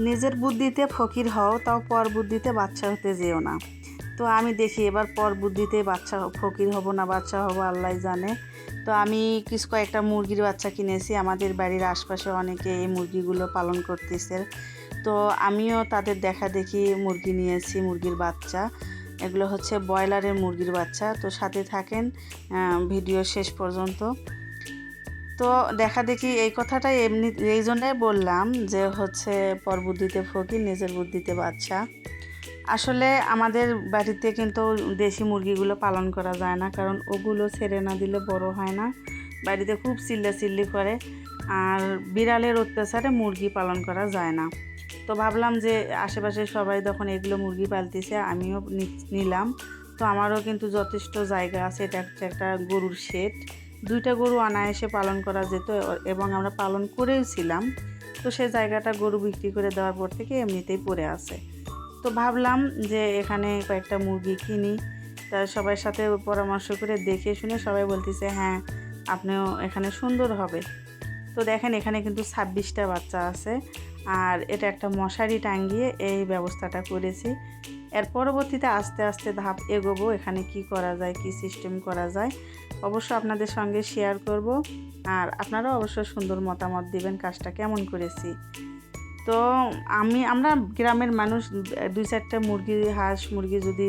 নিজের বুদ্ধিতে ফকির হও, তাও পর বুদ্ধিতে বাচ্চা হতে যেও না। তো আমি দেখি এবার পর বুদ্ধিতে বাচ্চা ফকির হব না বাচ্চা হব আল্লাহ জানে। তো আমি কয়েকটা মুরগির বাচ্চা কিনেছি, আমাদের বাড়ির আশপাশে অনেকে এই মুরগিগুলো পালন করতেছে। তো আমিও তাদের দেখা দেখি মুরগি নিয়েছি, মুরগির বাচ্চা। এগুলো হচ্ছে ব্রয়লারের মুরগির বাচ্চা। তো সাথে থাকেন ভিডিও শেষ পর্যন্ত। তো দেখা দেখি এই কথাটা এমনি এই জন্যই বললাম যে হচ্ছে পর বুদ্ধিতে ফকির নিজের বুদ্ধিতে বাচ্চা। আসলে আমাদের বাড়িতে কিন্তু দেশি মুরগিগুলো পালন করা যায় না, কারণ ওগুলো ছেড়ে না দিলে বড় হয় না। বাড়িতে খুব চিল্লাচিল্লি করে, আর বিড়ালের অত্যাচারে মুরগি পালন করা যায় না। তো ভাবলাম যে আশেপাশে সবাই যখন এগুলো মুরগি পালতেছে আমিও নিলাম। তো আমারও কিন্তু যথেষ্ট জায়গা আছে, এটা হচ্ছে একটা গরুর শেড। 2টা গরু অনায়াসে পালন করা যেত এবং আমরা পালন করেওছিলাম। তো সেই জায়গাটা গরু বিক্রি করে দেওয়ার পর থেকে এমনিতেই পড়ে আছে। তো ভাবলাম যে এখানে কয়েকটা মুরগি কিনি। তা সবার সাথে পরামর্শ করে দেখে শুনে সবাই বলতেছে হ্যাঁ আপনিও এখানে সুন্দর হবে। তো দেখেন এখানে কিন্তু 26টা বাচ্চা আছে, আর এটা একটা মশারি টাঙিয়ে এই ব্যবস্থাটা করেছি। এর পরবর্তীতে আস্তে আস্তে ধাপ এগোবো, এখানে কি করা যায়, কি সিস্টেম করা যায় অবশ্য আপনাদের সঙ্গে শেয়ার করব। আর আপনারাও অবশ্যই সুন্দর মতামত দিবেন কাজটা কেমন করেছি। তো আমরা গ্রামের মানুষ 2-4টা মুরগি হাঁস মুরগি যদি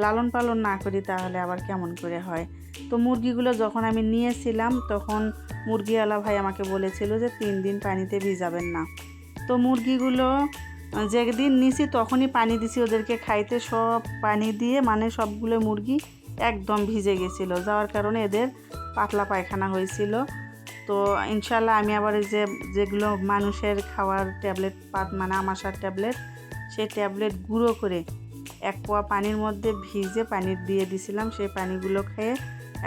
লালন পালন না করি তাহলে আবার কেমন করে হয়। তো মুরগিগুলো যখন আমি নিয়েছিলাম তখন মুরগিওয়ালা ভাই আমাকে বলেছিল যে 3 দিন পানিতে ভিজাবেন না। তো মুরগিগুলো যেদিন নিছি তখনই পানি দিছি ওদেরকে খাইতে, সব পানি দিয়ে মানে সবগুলো মুরগি একদম ভিজে গেছিলো, যাওয়ার কারণে এদের পাতলা পায়খানা হয়েছিল। তো ইনশাল্লাহ আমি আবার এই যেগুলো মানুষের খাওয়ার ট্যাবলেট মানে আমাশার ট্যাবলেট, সেই ট্যাবলেট গুঁড়ো করে 1 পোয়া পানির মধ্যে ভিজে পানি দিয়ে দিছিলাম। সেই পানিগুলো খেয়ে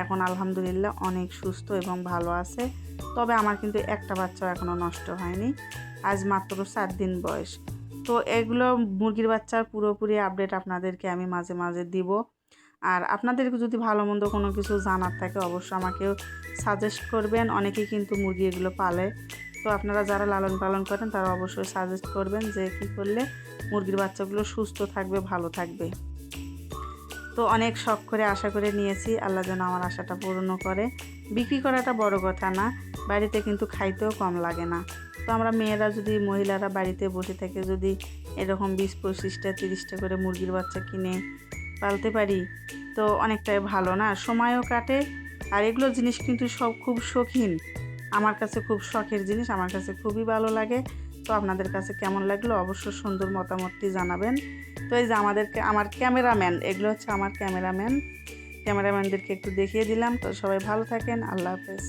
এখন আলহামদুলিল্লাহ অনেক সুস্থ এবং ভালো আছে। তবে আমার কিন্তু একটা বাচ্চাও এখনও নষ্ট হয়নি, আজ মাত্র 4 দিন বয়স। তো এগুলো মুরগির বাচ্চার পুরোপুরি আপডেট আপনাদেরকে আমি মাঝে মাঝে দিব। আর আপনাদেরকে যদি ভালো মন্দ কোনো কিছু জানার থাকে অবশ্যই আমাকেও সাজেস্ট করবেন। অনেকেই কিন্তু মুরগি এগুলো পালে, তো আপনারা যারা লালন পালন করেন তারা অবশ্যই সাজেস্ট করবেন যে কী করলে মুরগির বাচ্চাগুলো সুস্থ থাকবে, ভালো থাকবে। তো অনেক শখ করে আশা করে নিয়েছি, আল্লাহ যেন আমার আশাটা পূর্ণ করে। বিক্রি করাটা বড় কথা না, বাড়িতে কিন্তু খাইতেও কম লাগে না। তো আমরা মেয়েরা যদি মহিলারা বাড়িতে বসে থেকে যদি এরকম 20-25টা 30টা করে মুরগির বাচ্চা কিনে পালতে পারি তো অনেকটাই ভালো না, সময়ও কাটে। আর এগুলো জিনিস কিন্তু সব খুব শৌখিন, আমার কাছে খুব শখের জিনিস, আমার কাছে খুবই ভালো লাগে। তো আপনাদের কাছে কেমন লাগলো অবশ্যই সুন্দর মতামতটি জানাবেন। তো এই যে আমার ক্যামেরাম্যান, এগুলো হচ্ছে আমার ক্যামেরাম্যানদেরকে একটু দেখিয়ে দিলাম। তো সবাই ভালো থাকেন, আল্লাহ হাফেজ।